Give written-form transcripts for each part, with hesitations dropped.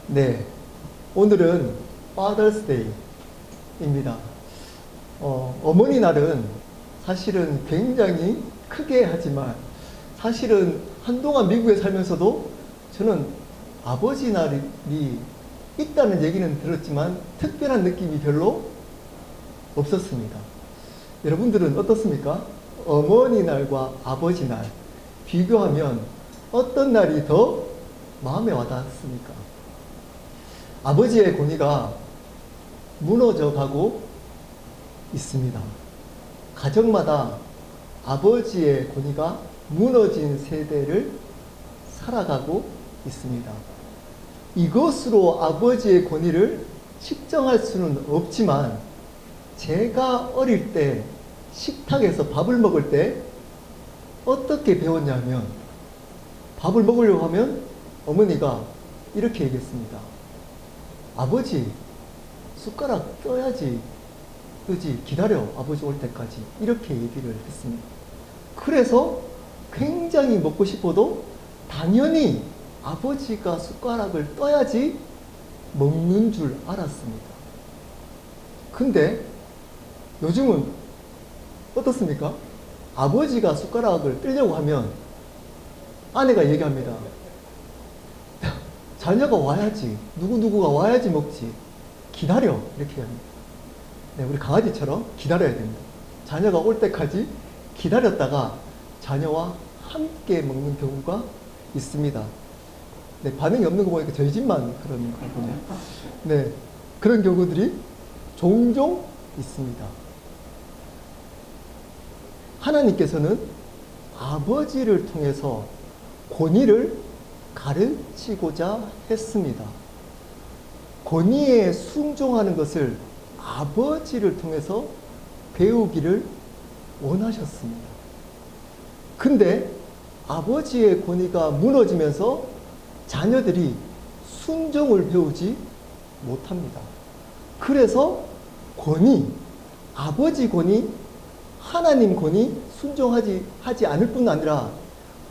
네, 오늘은 Father's Day입니다. 어머니 날은 사실은 굉장히 크게 하지만 사실은 한동안 미국에 살면서도 저는 아버지 날이 있다는 얘기는 들었지만 특별한 느낌이 별로 없었습니다. 여러분들은 어떻습니까? 어머니 날과 아버지 날 비교하면 어떤 날이 더 마음에 와닿습니까? 아버지의 권위가 무너져 가고 있습니다. 가정마다 아버지의 권위가 무너진 세대를 살아가고 있습니다. 이것으로 아버지의 권위를 측정할 수는 없지만 제가 어릴 때 식탁에서 밥을 먹을 때 어떻게 배웠냐면 밥을 먹으려고 하면 어머니가 이렇게 얘기했습니다. 아버지, 숟가락 떠야지, 그지? 기다려, 아버지 올 때까지. 이렇게 얘기를 했습니다. 그래서 굉장히 먹고 싶어도 당연히 아버지가 숟가락을 떠야지 먹는 줄 알았습니다. 근데 요즘은 어떻습니까? 아버지가 숟가락을 뜨려고 하면 아내가 얘기합니다. 자녀가 와야지, 누구누구가 와야지 먹지, 기다려, 이렇게 합니다. 네, 우리 강아지처럼 기다려야 됩니다. 자녀가 올 때까지 기다렸다가 자녀와 함께 먹는 경우가 있습니다. 네, 반응이 없는 거 보니까 저희 집만 그런 거군요. 네, 그런 경우들이 종종 있습니다. 하나님께서는 아버지를 통해서 권위를 가르치고자 했습니다. 권위에 순종하는 것을 아버지를 통해서 배우기를 원하셨습니다. 근데 아버지의 권위가 무너지면서 자녀들이 순종을 배우지 못합니다. 그래서 권위, 아버지 권위, 하나님 권위 순종하지 않을 뿐 아니라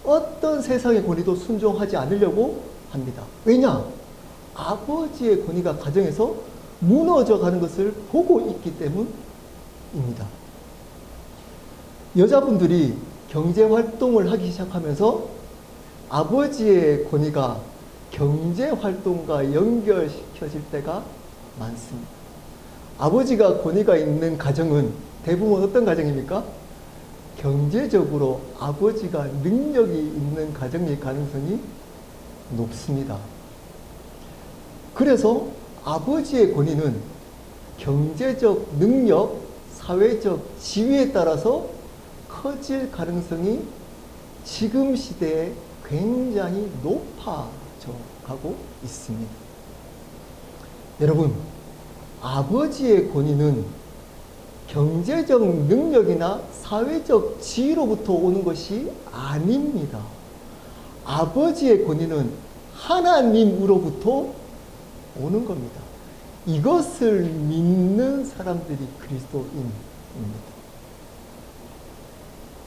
어떤 세상의 권위도 순종하지 않으려고 합니다. 왜냐? 아버지의 권위가 가정에서 무너져 가는 것을 보고 있기 때문입니다. 여자분들이 경제활동을 하기 시작하면서 아버지의 권위가 경제활동과 연결시켜질 때가 많습니다. 아버지가 권위가 있는 가정은 대부분 어떤 가정입니까? 경제적으로 아버지가 능력이 있는 가정일 가능성이 높습니다. 그래서 아버지의 권위는 경제적 능력, 사회적 지위에 따라서 커질 가능성이 지금 시대에 굉장히 높아져 가고 있습니다. 여러분, 아버지의 권위는 경제적 능력이나 사회적 지위로부터 오는 것이 아닙니다. 아버지의 권위는 하나님으로부터 오는 겁니다. 이것을 믿는 사람들이 그리스도인입니다.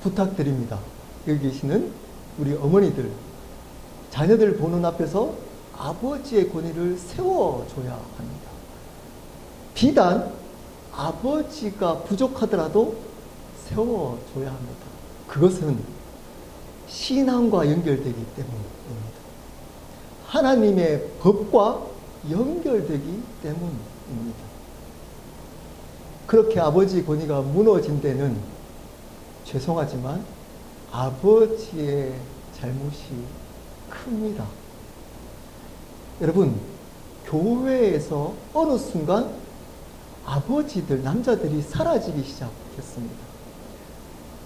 부탁드립니다. 여기 계시는 우리 어머니들, 자녀들 보는 앞에서 아버지의 권위를 세워줘야 합니다. 비단 아버지가 부족하더라도 세워줘야 합니다. 그것은 신앙과 연결되기 때문입니다. 하나님의 법과 연결되기 때문입니다. 그렇게 아버지 권위가 무너진 데는 죄송하지만 아버지의 잘못이 큽니다. 여러분, 교회에서 어느 순간 아버지들, 남자들이 사라지기 시작했습니다.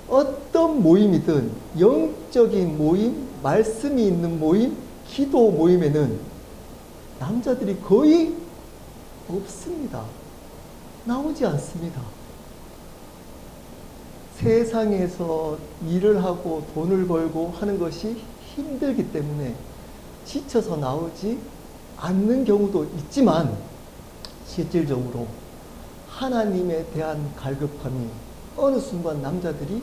어떤 모임이든 영적인 모임, 말씀이 있는 모임, 기도 모임에는 남자들이 거의 없습니다. 나오지 않습니다. 세상에서 일을 하고 돈을 벌고 하는 것이 힘들기 때문에 지쳐서 나오지 않는 경우도 있지만 실질적으로 하나님에 대한 갈급함이 어느 순간 남자들이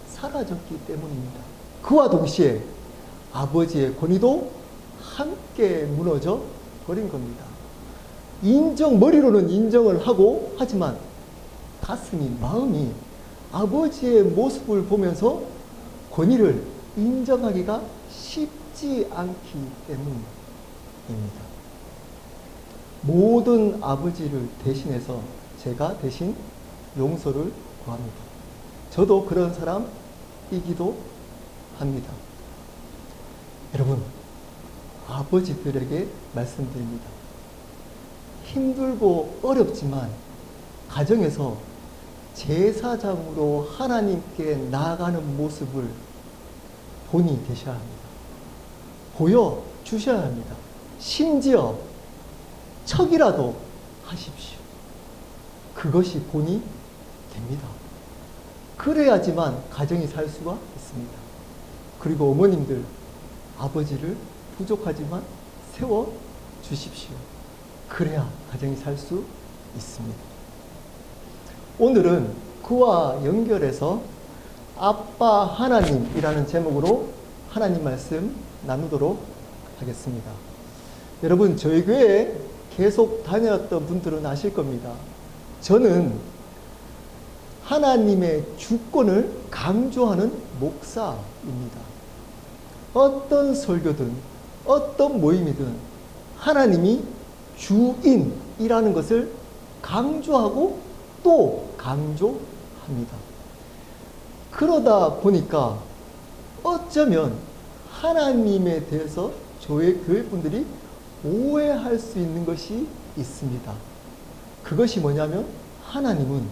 사라졌기 때문입니다. 그와 동시에 아버지의 권위도 함께 무너져 버린 겁니다. 머리로는 인정을 하고, 하지만 가슴이, 마음이 아버지의 모습을 보면서 권위를 인정하기가 쉽지 않기 때문입니다. 모든 아버지를 대신해서 제가 대신 용서를 구합니다. 저도 그런 사람이기도 합니다. 여러분, 아버지들에게 말씀드립니다. 힘들고 어렵지만 가정에서 제사장으로 하나님께 나아가는 모습을 본이 되셔야 합니다. 보여주셔야 합니다. 심지어 척이라도 하십시오. 그것이 본이 됩니다. 그래야지만 가정이 살 수가 있습니다. 그리고 어머님들, 아버지를 부족하지만 세워주십시오. 그래야 가정이 살 수 있습니다. 오늘은 그와 연결해서 아빠 하나님이라는 제목으로 하나님 말씀 나누도록 하겠습니다. 여러분, 저희 교회에 계속 다녔던 분들은 아실 겁니다. 저는 하나님의 주권을 강조하는 목사입니다. 어떤 설교든 어떤 모임이든 하나님이 주인이라는 것을 강조하고 또 강조합니다. 그러다 보니까 어쩌면 하나님에 대해서 저희 교회 분들이 오해할 수 있는 것이 있습니다. 그것이 뭐냐면 하나님은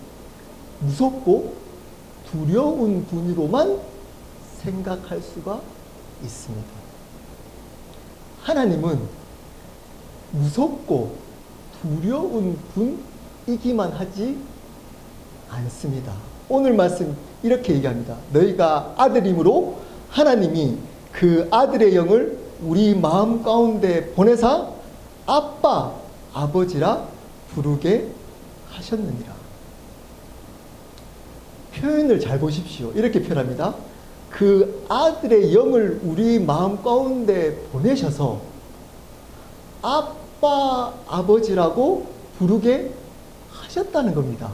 무섭고 두려운 분으로만 생각할 수가 있습니다. 하나님은 무섭고 두려운 분이기만 하지 않습니다. 오늘 말씀 이렇게 얘기합니다. 너희가 아들이므로 하나님이 그 아들의 영을 우리 마음 가운데 보내사 아빠, 아버지라 부르게 하셨느니라. 표현을 잘 보십시오. 이렇게 표현합니다. 그 아들의 영을 우리 마음 가운데 보내셔서 아빠, 아버지라고 부르게 하셨다는 겁니다.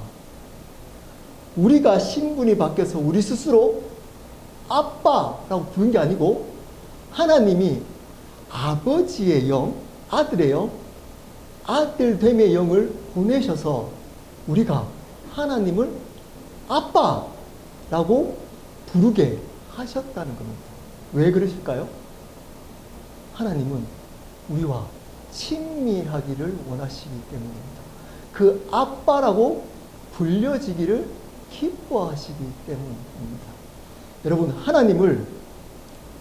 우리가 신분이 바뀌어서 우리 스스로 아빠라고 부른 게 아니고 하나님이 아버지의 영, 아들의 영, 아들됨의 영을 보내셔서 우리가 하나님을 아빠라고 부르게 하셨다는 겁니다. 왜 그러실까요? 하나님은 우리와 친밀하기를 원하시기 때문입니다. 그 아빠라고 불려지기를 기뻐하시기 때문입니다. 여러분, 하나님을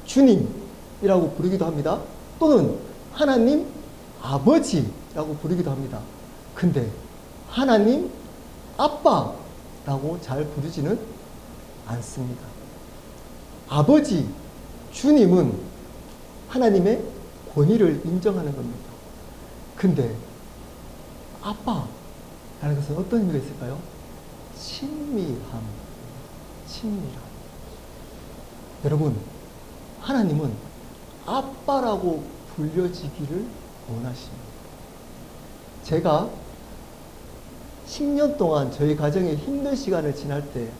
주님이라고 부르기도 합니다. 또는 하나님 아버지라고 부르기도 합니다. 근데 하나님 아빠라고 잘 부르지는 않습니다. 아버지, 주님은 하나님의 권위를 인정하는 겁니다. 근데 아빠라는 것은 어떤 의미가 있을까요? 친밀함. 여러분, 하나님은 아빠라고 불려지기를 원하십니다. 제가 10년 동안 저희 가정에 힘든 시간을 지날 때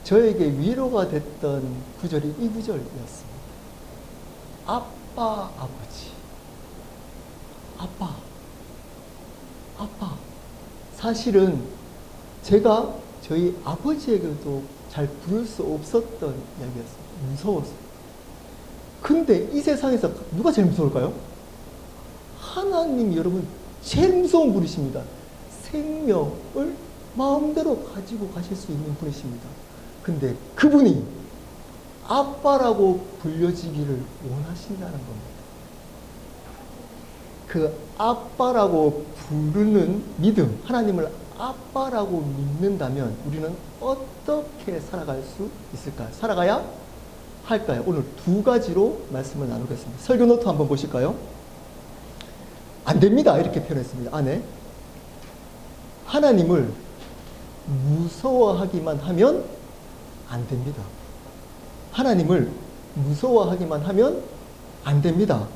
저에게 위로가 됐던 구절이 이 구절이었습니다. 아빠, 아버지. 아빠. 사실은 제가 저희 아버지에게도 잘 부를 수 없었던 이야기였어요. 무서웠어요. 근데 이 세상에서 누가 제일 무서울까요? 하나님이 여러분 제일 무서운 분이십니다. 생명을 마음대로 가지고 가실 수 있는 분이십니다. 근데 그분이 아빠라고 불려지기를 원하신다는 겁니다. 그 아빠라고 부르는 믿음, 하나님을 아빠라고 믿는다면 우리는 어떻게 살아갈 수 있을까요? 살아가야 할까요? 오늘 두 가지로 말씀을 나누겠습니다. 설교 노트 한번 보실까요? 안 됩니다. 이렇게 표현했습니다. 안에 하나님을 무서워하기만 하면 안 됩니다. 하나님을 무서워하기만 하면 안 됩니다.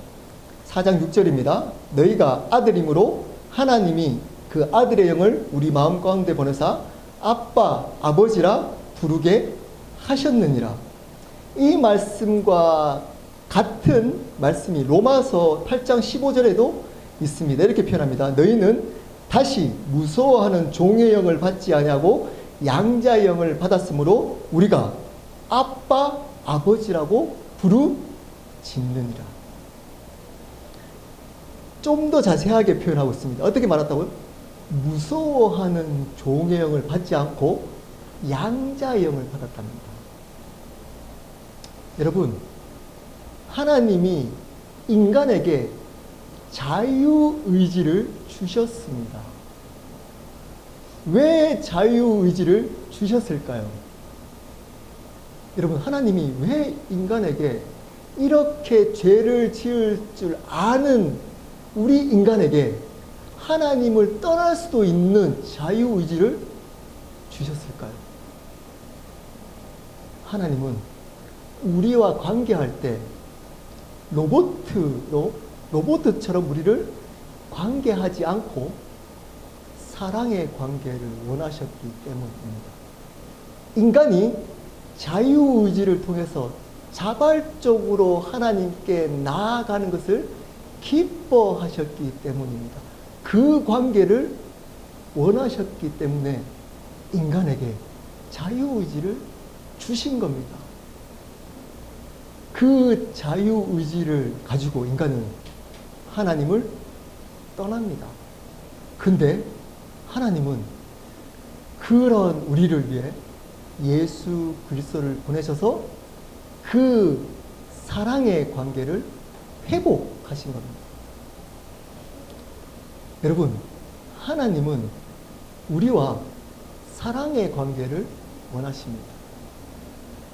4장 6절입니다. 너희가 아들이므로 하나님이 그 아들의 영을 우리 마음 가운데 보내사 아빠, 아버지라 부르게 하셨느니라. 이 말씀과 같은 말씀이 로마서 8장 15절에도 있습니다. 이렇게 표현합니다. 너희는 다시 무서워하는 종의 영을 받지 아니하고 양자의 영을 받았으므로 우리가 아빠, 아버지라고 부르짖느니라. 좀 더 자세하게 표현하고 있습니다. 어떻게 말했다고요? 무서워하는 종의 영을 받지 않고 양자의 영을 받았답니다. 여러분, 하나님이 인간에게 자유의지를 주셨습니다. 왜 자유의지를 주셨을까요? 여러분, 하나님이 왜 인간에게 이렇게 죄를 지을 줄 아는 우리 인간에게 하나님을 떠날 수도 있는 자유의지를 주셨을까요? 하나님은 우리와 관계할 때 로봇처럼 우리를 관계하지 않고 사랑의 관계를 원하셨기 때문입니다. 인간이 자유의지를 통해서 자발적으로 하나님께 나아가는 것을 기뻐하셨기 때문입니다. 그 관계를 원하셨기 때문에 인간에게 자유의지를 주신 겁니다. 그 자유의지를 가지고 인간은 하나님을 떠납니다. 근데 하나님은 그런 우리를 위해 예수 그리스도를 보내셔서 그 사랑의 관계를 회복하신 겁니다. 여러분, 하나님은 우리와 사랑의 관계를 원하십니다.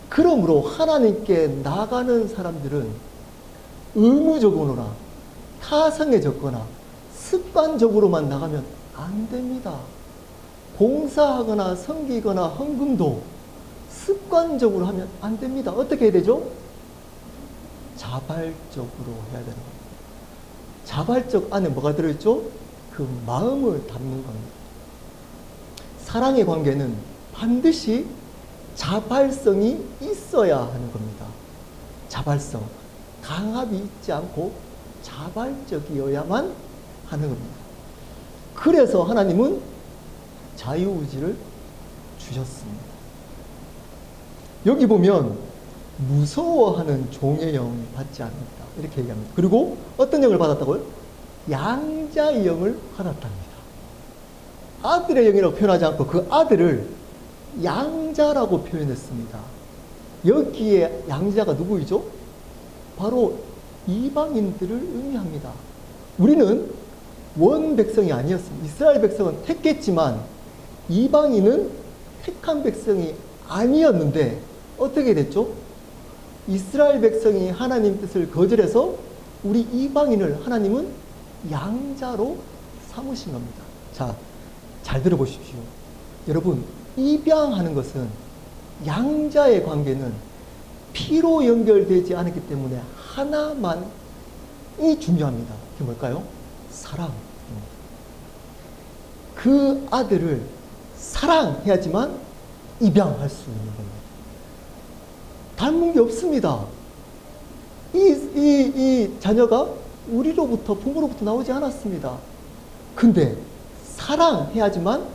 그러므로 하나님께 나가는 사람들은 의무적으로나 타성해졌거나 습관적으로만 나가면 안 됩니다. 봉사하거나 섬기거나 헌금도 습관적으로 하면 안 됩니다. 어떻게 해야 되죠? 자발적으로 해야 되는 겁니다. 자발적 안에 뭐가 들어있죠? 그 마음을 담는 겁니다. 사랑의 관계는 반드시 자발성이 있어야 하는 겁니다. 자발성. 강압이 있지 않고 자발적이어야만 하는 겁니다. 그래서 하나님은 자유의지를 주셨습니다. 여기 보면 무서워하는 종의 영을 받지 않는다. 이렇게 얘기합니다. 그리고 어떤 영을 받았다고요? 양자의 영을 받았답니다. 아들의 영이라고 표현하지 않고 그 아들을 양자라고 표현했습니다. 여기에 양자가 누구이죠? 바로 이방인들을 의미합니다. 우리는 원 백성이 아니었습니다. 이스라엘 백성은 택했지만 이방인은 택한 백성이 아니었는데 어떻게 됐죠? 이스라엘 백성이 하나님 뜻을 거절해서 우리 이방인을 하나님은 양자로 삼으신 겁니다. 자, 잘 들어보십시오. 여러분, 입양하는 것은 양자의 관계는 피로 연결되지 않았기 때문에 하나만이 중요합니다. 그게 뭘까요? 사랑입니다. 그 아들을 사랑해야지만 입양할 수 있는 겁니다. 닮은 게 없습니다. 이 자녀가 우리로부터, 부모로부터 나오지 않았습니다. 근데 사랑해야지만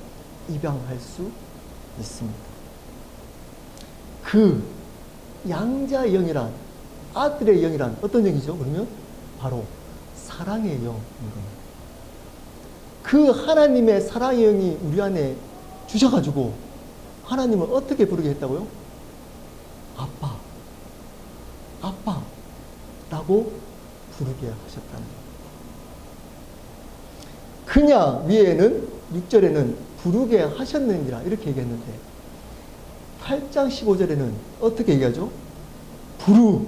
입양할 수 있습니다. 그 양자의 영이란, 아들의 영이란 어떤 영이죠? 그러면 바로 사랑의 영인 겁니다. 그 하나님의 사랑의 영이 우리 안에 주셔가지고 하나님은 어떻게 부르게 했다고요? 아빠, 아빠라고 부르게 하셨다는 거예요. 그냥 위에는 6절에는 부르게 하셨느니라 이렇게 얘기했는데 8장 15절에는 어떻게 얘기하죠? 부르짖느니라.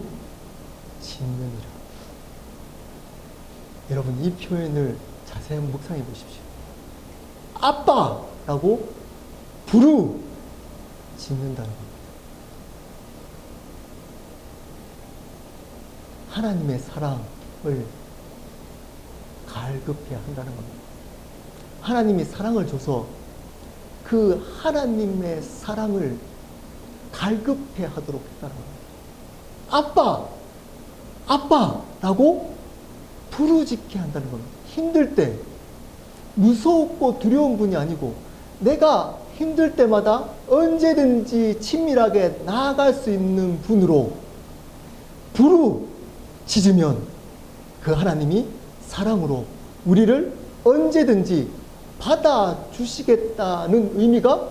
여러분, 이 표현을 자세히 묵상해 보십시오. 아빠라고 부르짖는다는 겁니다. 하나님의 사랑을 갈급해 한다는 겁니다. 하나님이 사랑을 줘서 그 하나님의 사랑을 갈급해 하도록 했다는 겁니다. 아빠! 라고 부르짖게 한다는 겁니다. 힘들 때 무섭고 두려운 분이 아니고 내가 힘들 때마다 언제든지 친밀하게 나아갈 수 있는 분으로 부르짖으면 그 하나님이 사랑으로 우리를 언제든지 받아주시겠다는 의미가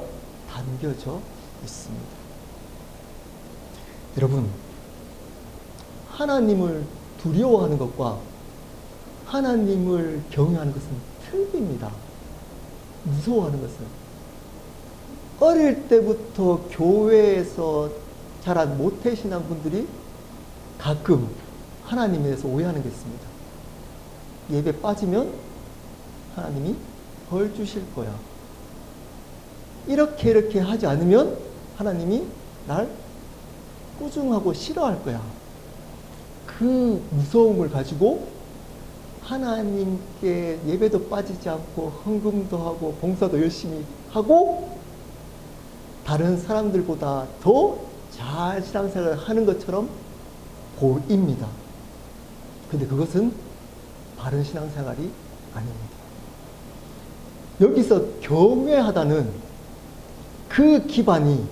담겨져 있습니다. 여러분, 하나님을 두려워하는 것과 하나님을 경외하는 것은 틀립니다. 무서워하는 것은. 어릴 때부터 교회에서 자란 모태신앙 분들이 가끔 하나님에 대해서 오해하는 게 있습니다. 예배 빠지면 하나님이 벌 주실 거야. 이렇게 하지 않으면 하나님이 날 꾸중하고 싫어할 거야. 그 무서움을 가지고 하나님께 예배도 빠지지 않고 헌금도 하고 봉사도 열심히 하고 다른 사람들보다 더 잘 신앙생활을 하는 것처럼 보입니다. 근데 그것은 바른 신앙생활이 아닙니다. 여기서 경외하다는 그 기반이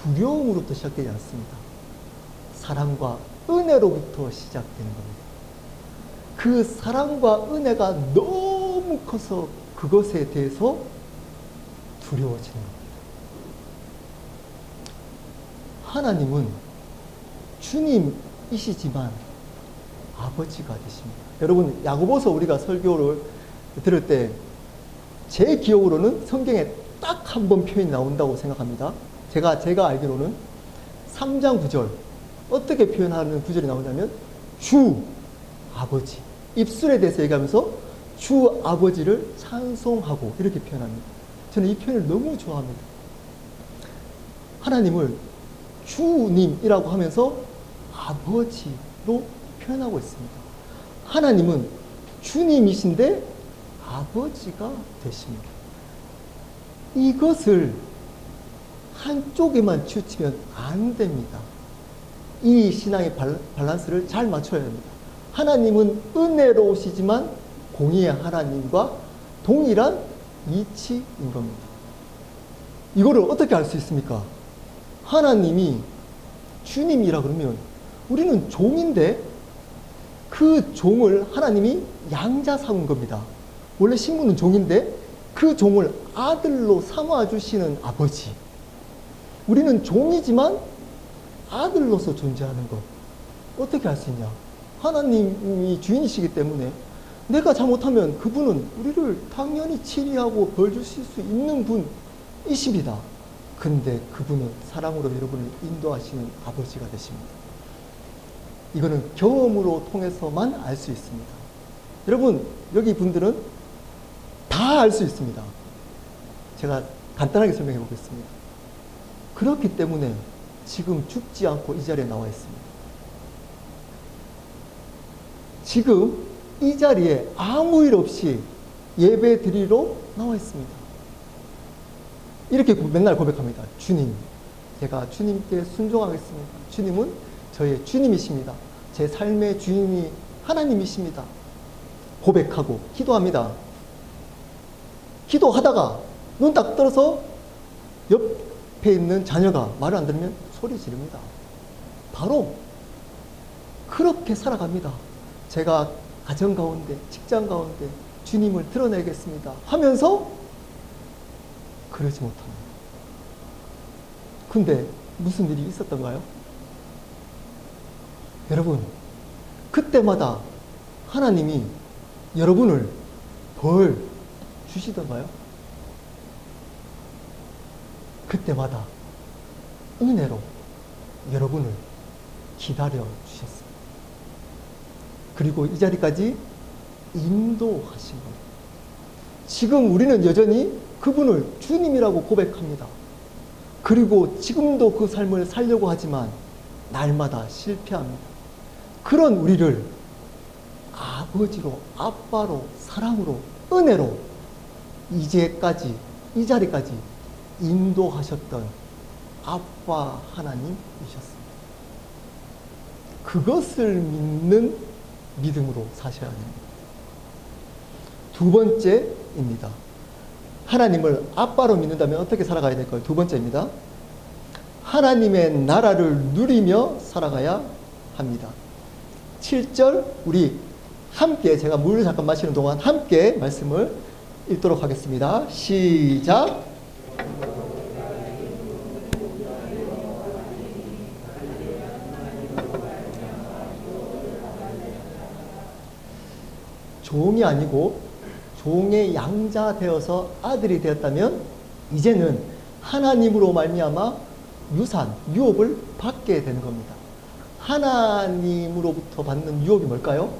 두려움으로부터 시작되지 않습니다. 사랑과 은혜로부터 시작되는 겁니다. 그 사랑과 은혜가 너무 커서 그것에 대해서 두려워지는 겁니다. 하나님은 주님이시지만 아버지가 되십니다. 여러분, 야고보서 우리가 설교를 들을 때 제 기억으로는 성경에 딱 한 번 표현이 나온다고 생각합니다. 제가 알기로는 3장 9절 어떻게 표현하는 구절이 나오냐면 주 아버지, 입술에 대해서 얘기하면서 주 아버지를 찬송하고 이렇게 표현합니다. 저는 이 표현을 너무 좋아합니다. 하나님을 주님이라고 하면서 아버지로 표현하고 있습니다. 하나님은 주님이신데 아버지가 되십니다. 이것을 한쪽에만 치우치면 안 됩니다. 이 신앙의 밸런스를 잘 맞춰야 합니다. 하나님은 은혜로우시지만 공의의 하나님과 동일한 이치인 겁니다. 이거를 어떻게 알 수 있습니까? 하나님이 주님이라 그러면 우리는 종인데 그 종을 하나님이 양자 삼은 겁니다. 원래 식물은 종인데 그 종을 아들로 삼아주시는 아버지. 우리는 종이지만 아들로서 존재하는 것. 어떻게 알 수 있냐? 하나님이 주인이시기 때문에 내가 잘못하면 그분은 우리를 당연히 치리하고 벌 주실 수 있는 분이십니다. 근데 그분은 사랑으로 여러분을 인도하시는 아버지가 되십니다. 이거는 경험으로 통해서만 알 수 있습니다. 여러분, 여기 분들은 다 알 수 있습니다. 제가 간단하게 설명해 보겠습니다. 그렇기 때문에 지금 죽지 않고 이 자리에 나와 있습니다. 지금 이 자리에 아무 일 없이 예배 드리러 나와 있습니다. 이렇게 맨날 고백합니다. 주님, 제가 주님께 순종하겠습니다. 주님은 저의 주님이십니다. 제 삶의 주인이 하나님이십니다. 고백하고 기도합니다. 기도하다가 눈 딱 떠서 옆에 있는 자녀가 말을 안 들으면 소리 지릅니다. 바로 그렇게 살아갑니다. 제가 가정 가운데, 직장 가운데 주님을 드러내겠습니다 하면서 그러지 못합니다. 근데 무슨 일이 있었던가요? 여러분, 그때마다 하나님이 여러분을 벌 주시던가요? 그때마다 은혜로 여러분을 기다려 주셨습니다. 그리고 이 자리까지 인도하신 겁니다. 지금 우리는 여전히 그분을 주님이라고 고백합니다. 그리고 지금도 그 삶을 살려고 하지만 날마다 실패합니다. 그런 우리를 아버지로, 아빠로, 사랑으로, 은혜로 이제까지, 이 자리까지 인도하셨던 아빠 하나님이셨습니다. 그것을 믿는 믿음으로 사셔야 합니다. 두 번째입니다. 하나님을 아빠로 믿는다면 어떻게 살아가야 될까요? 두 번째입니다. 하나님의 나라를 누리며 살아가야 합니다. 7절 우리 함께, 제가 물 잠깐 마시는 동안 함께 말씀을 읽도록 하겠습니다. 시작. 종이 아니고 종의 양자 되어서 아들이 되었다면 이제는 하나님으로 말미암아 유산, 유업을 받게 되는 겁니다. 하나님으로부터 받는 유업이 뭘까요?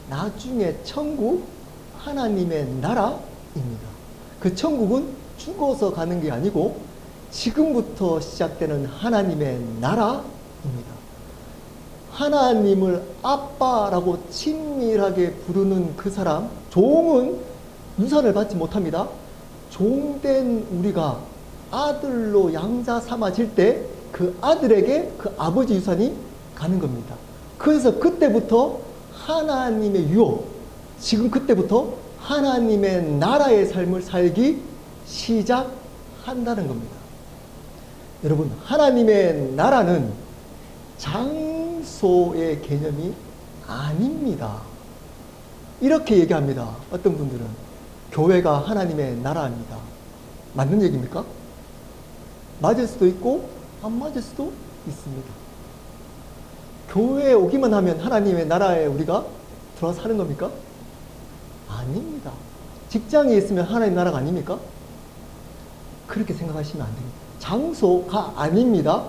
나중에 천국, 하나님의 나라입니다. 그 천국은 죽어서 가는 게 아니고 지금부터 시작되는 하나님의 나라입니다. 하나님을 아빠라고 친밀하게 부르는 그 사람, 종은 유산을 받지 못합니다. 종된 우리가 아들로 양자 삼아질 때 그 아들에게 그 아버지 유산이 가는 겁니다. 그래서 그때부터 하나님의 유업, 지금 그때부터 하나님의 나라의 삶을 살기 시작한다는 겁니다. 여러분, 하나님의 나라는 장소의 개념이 아닙니다. 이렇게 얘기합니다. 어떤 분들은 교회가 하나님의 나라입니다. 맞는 얘기입니까? 맞을 수도 있고 안 맞을 수도 있습니다. 교회에 오기만 하면 하나님의 나라에 우리가 들어와서 사는 겁니까? 아닙니다. 직장에 있으면 하나님의 나라가 아닙니까? 그렇게 생각하시면 안 됩니다. 장소가 아닙니다.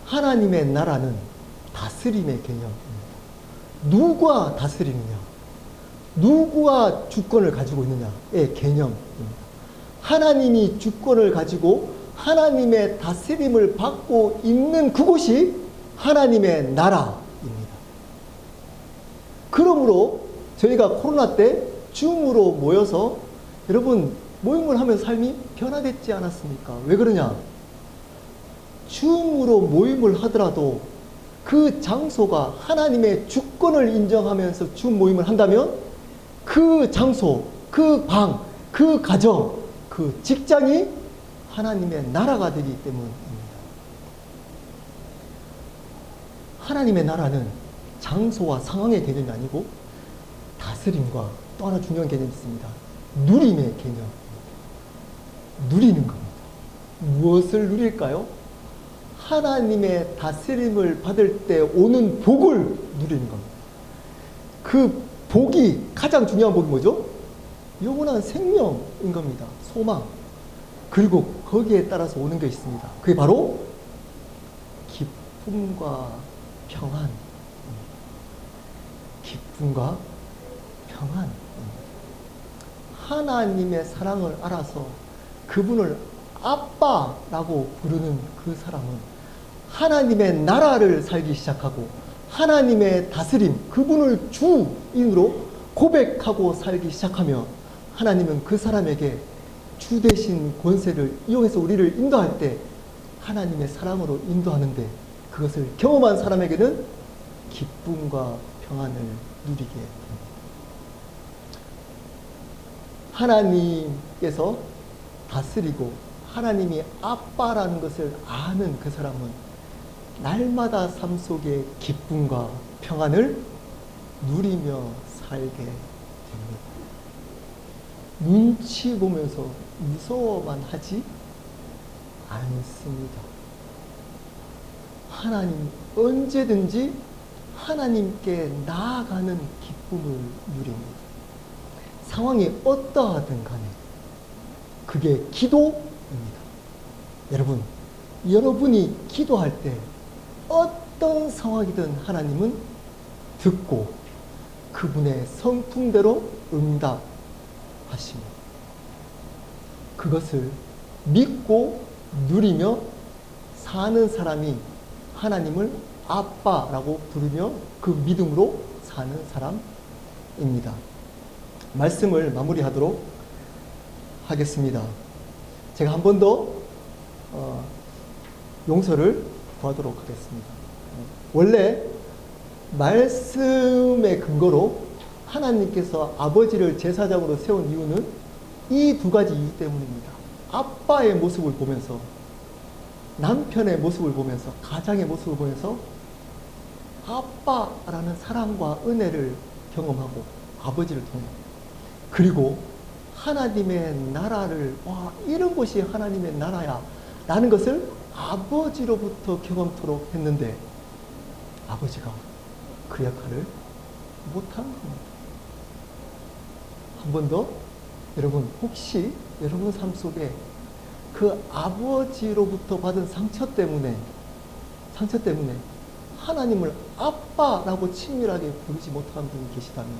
하나님의 나라는 다스림의 개념입니다. 누가 다스리느냐, 누구가 주권을 가지고 있느냐의 개념입니다. 하나님이 주권을 가지고 하나님의 다스림을 받고 있는 그곳이 하나님의 나라입니다. 그러므로 저희가 코로나 때 줌으로 모여서 여러분 모임을 하면서 삶이 변화됐지 않았습니까? 왜 그러냐? 줌으로 모임을 하더라도 그 장소가 하나님의 주권을 인정하면서 줌 모임을 한다면 그 장소, 그 방, 그 가정, 그 직장이 하나님의 나라가 되기 때문입니다. 하나님의 나라는 장소와 상황의 개념이 아니고 다스림과 또 하나 중요한 개념이 있습니다. 누림의 개념. 누리는 겁니다. 무엇을 누릴까요? 하나님의 다스림을 받을 때 오는 복을 누리는 겁니다. 그 복이, 가장 중요한 복이 뭐죠? 영원한 생명인 겁니다. 소망. 그리고 거기에 따라서 오는 게 있습니다. 그게 바로 기쁨과 평안. 기쁨과 평안. 하나님의 사랑을 알아서 그분을 아빠라고 부르는 그 사람은 하나님의 나라를 살기 시작하고 하나님의 다스림, 그분을 주인으로 고백하고 살기 시작하며 하나님은 그 사람에게 주 대신 권세를 이용해서 우리를 인도할 때 하나님의 사랑으로 인도하는데 그것을 경험한 사람에게는 기쁨과 평안을 누리게 됩니다. 하나님께서 다스리고 하나님이 아빠라는 것을 아는 그 사람은 날마다 삶 속에 기쁨과 평안을 누리며 살게 됩니다. 눈치 보면서 무서워만 하지 않습니다. 하나님, 언제든지 하나님께 나아가는 기쁨을 누립니다. 상황이 어떠하든 간에 그게 기도입니다. 여러분, 여러분이 기도할 때 어떤 상황이든 하나님은 듣고 그분의 성품대로 응답하십니다. 그것을 믿고 누리며 사는 사람이 하나님을 아빠라고 부르며 그 믿음으로 사는 사람입니다. 말씀을 마무리하도록 하겠습니다. 제가 한 번 더 용서를 구하도록 하겠습니다. 원래 말씀의 근거로 하나님께서 아버지를 제사장으로 세운 이유는 이 두 가지 이유 때문입니다. 아빠의 모습을 보면서, 남편의 모습을 보면서, 가장의 모습을 보면서 아빠라는 사랑과 은혜를 경험하고, 아버지를 통해, 그리고 하나님의 나라를, 와, 이런 것이 하나님의 나라야 라는 것을 아버지로부터 경험토록 했는데 아버지가 그 역할을 못한 겁니다. 한 번 더, 여러분, 혹시 여러분 삶 속에 그 아버지로부터 받은 상처 때문에 하나님을 아빠라고 친밀하게 부르지 못한 분이 계시다면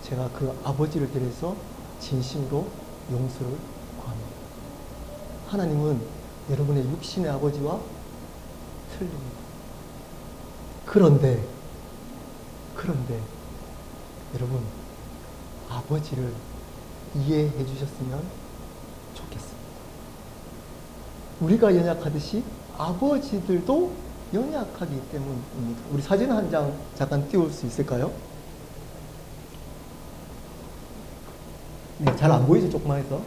제가 그 아버지를 대해서 진심으로 용서를 구합니다. 하나님은 여러분의 육신의 아버지와 틀립니다. 그런데 여러분, 아버지를 이해해 주셨으면 좋겠습니다. 우리가 연약하듯이 아버지들도 연약하기 때문입니다. 우리 사진 한 장 잠깐 띄울 수 있을까요? 네, 잘 안 보이죠, 조그만 해서.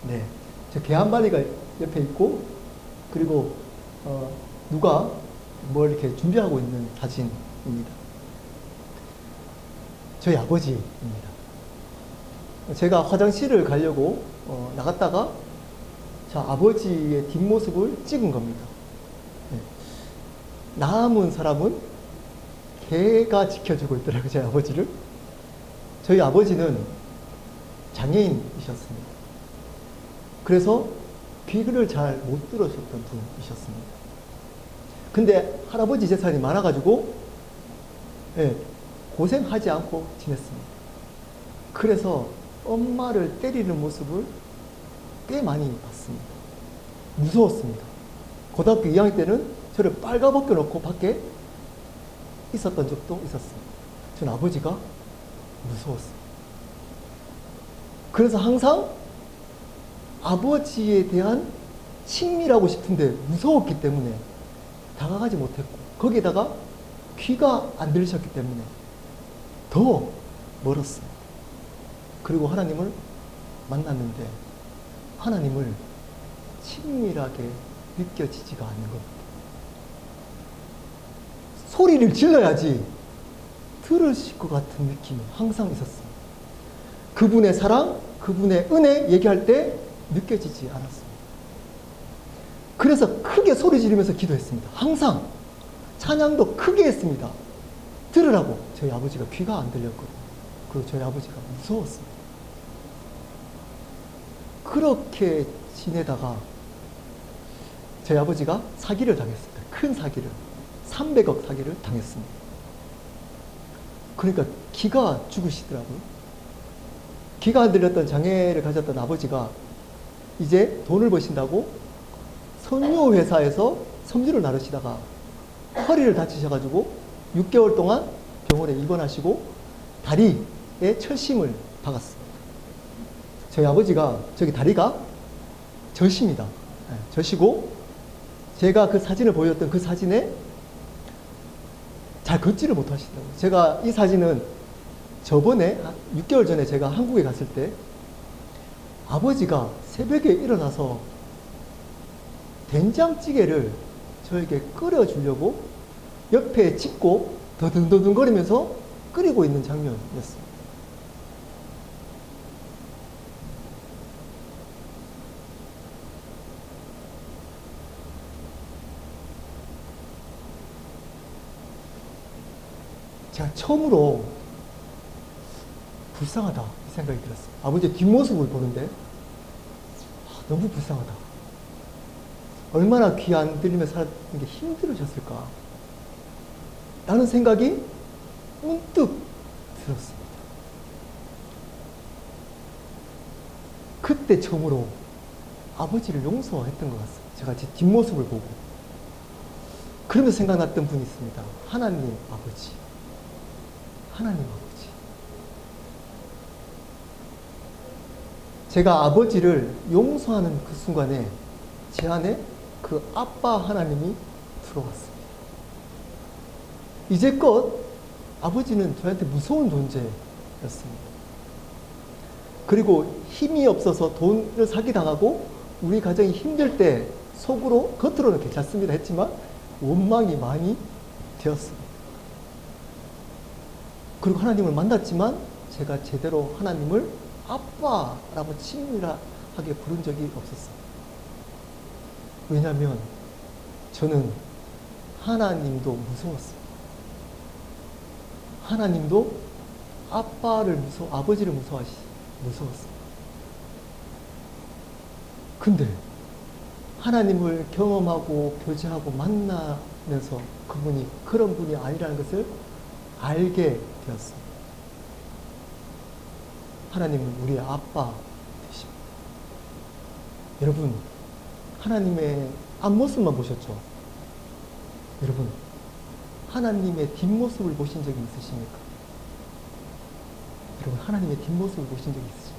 네, 저 계란바리가 옆에 있고, 그리고 누가 뭘 이렇게 준비하고 있는 사진입니다. 저희 아버지입니다. 제가 화장실을 가려고 나갔다가 저 아버지의 뒷모습을 찍은 겁니다. 네. 남은 사람은 개가 지켜주고 있더라고요, 저희 아버지를. 저희 아버지는 장애인이셨습니다. 그래서 귀를 잘 못 들으셨던 분이셨습니다. 근데 할아버지 재산이 많아가지고, 네, 고생하지 않고 지냈습니다. 그래서 엄마를 때리는 모습을 꽤 많이 봤습니다. 무서웠습니다. 고등학교 2학년 때는 저를 빨가벗겨 놓고 밖에 있었던 적도 있었습니다. 저는 아버지가 무서웠습니다. 그래서 항상 아버지에 대한 친밀하고 싶은데 무서웠기 때문에 다가가지 못했고, 거기에다가 귀가 안 들리셨기 때문에 더 멀었어요. 그리고 하나님을 만났는데 하나님을 친밀하게 느껴지지가 않는 겁니다. 소리를 질러야지 들으실 것 같은 느낌이 항상 있었습니다. 그분의 사랑, 그분의 은혜 얘기할 때 느껴지지 않았습니다. 그래서 크게 소리 지르면서 기도했습니다. 항상 찬양도 크게 했습니다. 들으라고. 저희 아버지가 귀가 안 들렸거든요. 그리고 저희 아버지가 무서웠습니다. 그렇게 지내다가 저희 아버지가 사기를 당했습니다. 큰 사기를. 300억 사기를 당했습니다. 그러니까 기가 죽으시더라고요. 귀가 안 들렸던 장애를 가졌던 아버지가 이제 돈을 버신다고 섬유 회사에서 섬유를 나르시다가 허리를 다치셔가지고 6개월 동안 병원에 입원하시고 다리에 철심을 박았습니다. 저희 아버지가 저기 다리가 젖입니다. 네, 젖이고 제가 그 사진을 보여줬던 그 사진에 잘 걷지를 못하시더라고요. 제가 이 사진은 저번에 6개월 전에 제가 한국에 갔을 때 아버지가 새벽에 일어나서 된장찌개를 저에게 끓여주려고 옆에 짚고 더듬더듬거리면서 끓이고 있는 장면이었습니다. 제가 처음으로 불쌍하다 이 생각이 들었어요. 아버지의 뒷모습을 보는데 너무 불쌍하다. 얼마나 귀 안 들리며 사는 게 힘들으셨을까 라는 생각이 문득 들었습니다. 그때 처음으로 아버지를 용서했던 것 같습니다. 제가 제 뒷모습을 보고 그러면서 생각났던 분이 있습니다. 하나님 아버지. 하나님 아버지. 제가 아버지를 용서하는 그 순간에 제 안에 그 아빠 하나님이 들어왔습니다. 이제껏 아버지는 저한테 무서운 존재였습니다. 그리고 힘이 없어서 돈을 사기당하고 우리 가정이 힘들 때 속으로, 겉으로는 괜찮습니다 했지만 원망이 많이 되었습니다. 그리고 하나님을 만났지만 제가 제대로 하나님을 아빠라고 친밀하게 부른 적이 없었어요. 왜냐하면 저는 하나님도 무서웠어요. 하나님도 아버지를 무서웠어요. 근데 하나님을 경험하고 교제하고 만나면서 그분이 그런 분이 아니라는 것을 알게 되었습니다. 하나님은 우리의 아빠 되십니다. 여러분, 하나님의 앞모습만 보셨죠? 여러분, 하나님의 뒷모습을 보신 적이 있으십니까? 여러분, 하나님의 뒷모습을 보신 적이 있으십니까?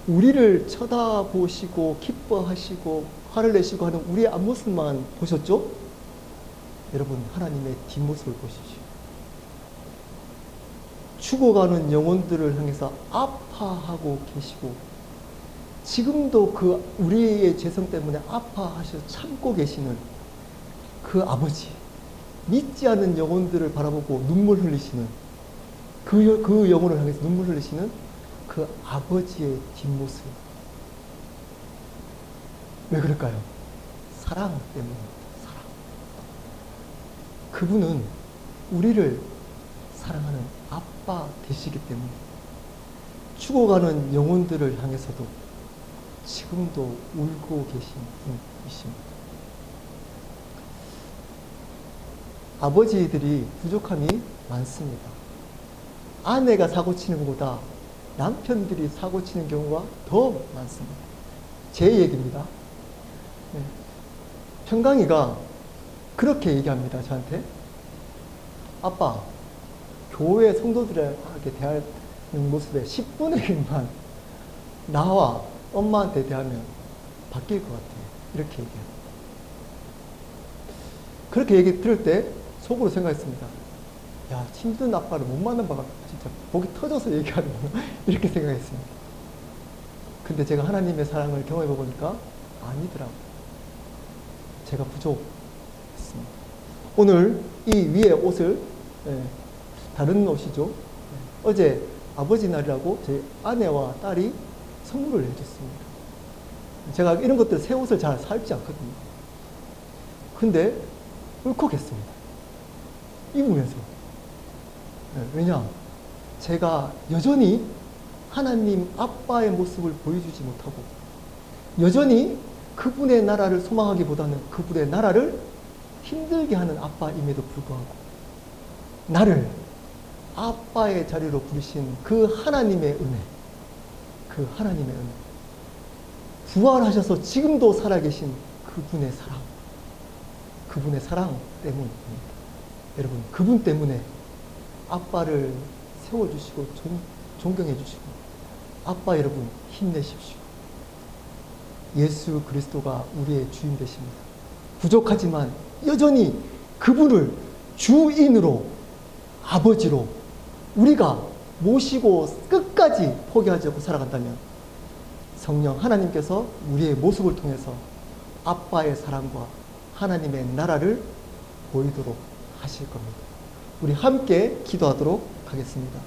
우리를 쳐다보시고 기뻐하시고 화를 내시고 하는 우리의 앞모습만 보셨죠? 여러분, 하나님의 뒷모습을 보십시오. 죽어가는 영혼들을 향해서 아파하고 계시고 지금도 그 우리의 죄성 때문에 아파하셔서 참고 계시는 그 아버지, 믿지 않는 영혼들을 바라보고 눈물 흘리시는 그 영혼을 향해서 눈물 흘리시는 그 아버지의 뒷모습. 왜 그럴까요? 사랑 때문입니다. 사랑. 그분은 우리를 사랑하는 아빠 되시기 때문에 죽어가는 영혼들을 향해서도 지금도 울고 계신 분이십니다. 아버지들이 부족함이 많습니다. 아내가 사고치는 것보다 남편들이 사고치는 경우가 더 많습니다. 제 얘기입니다. 네. 평강이가 그렇게 얘기합니다. 저한테. 아빠, 교회 성도들에게 대하는 모습에 10분의 1만 나와 엄마한테 대하면 바뀔 것 같아요. 이렇게 얘기합니다. 그렇게 얘기 들을 때 속으로 생각했습니다. 야, 힘든 아빠를 못 만나봐가 진짜 목이 터져서 얘기하는구나. 이렇게 생각했습니다. 근데 제가 하나님의 사랑을 경험해 보니까 아니더라고요. 제가 부족했습니다. 오늘 이 위에 옷을, 다른 옷이죠. 어제 아버지 날이라고 제 아내와 딸이 선물을 해줬습니다. 제가 이런 것들 새 옷을 잘 사입지 않거든요. 근데 울컥했습니다. 입으면서. 왜냐? 제가 여전히 하나님 아빠의 모습을 보여주지 못하고 여전히 그분의 나라를 소망하기보다는 그분의 나라를 힘들게 하는 아빠임에도 불구하고 나를 아빠의 자리로 부르신 그 하나님의 은혜, 그 하나님의 은혜, 부활하셔서 지금도 살아계신 그분의 사랑 때문입니다. 여러분, 그분 때문에 아빠를 세워주시고 존경해 주시고 아빠 여러분 힘내십시오. 예수 그리스도가 우리의 주인 되십니다. 부족하지만 여전히 그분을 주인으로 아버지로 우리가 모시고 끝까지 포기하지 않고 살아간다면 성령 하나님께서 우리의 모습을 통해서 아빠의 사랑과 하나님의 나라를 보이도록 하실 겁니다. 우리 함께 기도하도록 하겠습니다.